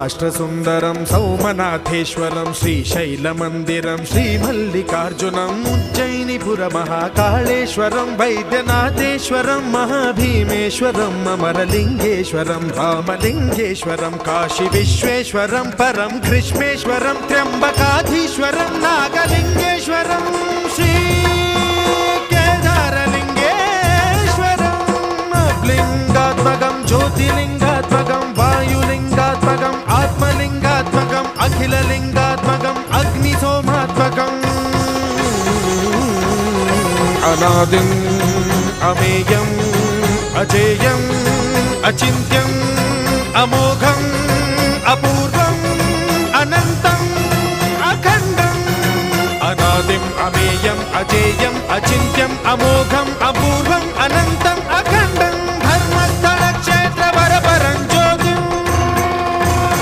అష్టసుందరం సౌమనాథేశ్వరం శ్రీశైలమందిరం శ్రీమల్లికార్జునం ఉజ్జయినిపుర మహాకాళేశ్వరం వైద్యనాథేశ్వరం మహాభీమేశ్వరం అమరలింగేశ్వరం రామలింగేశ్వరం కాశీ విశ్వేశ్వరం పరం కృష్ణేశ్వరం త్ర్యంబకాధీశ్వరం నాగలింగేశ్వరం శ్రీ కేదారలింగేశ్వరం లింగాత్మకం జ్యోతిలింగాత్మకం వాయులింగాత్మకం ఆత్మలింగాత్మకం అఖిలలింగాత్మకం అగ్నిసోమాత్మకం అనాదిం అమేయం అజేయం అచింత్యం అమోఘం అపూర్వం అనంతం అఖండం అనాదిం అమేయం అజేయం అచింత్యం అమోఘం అపూర్వం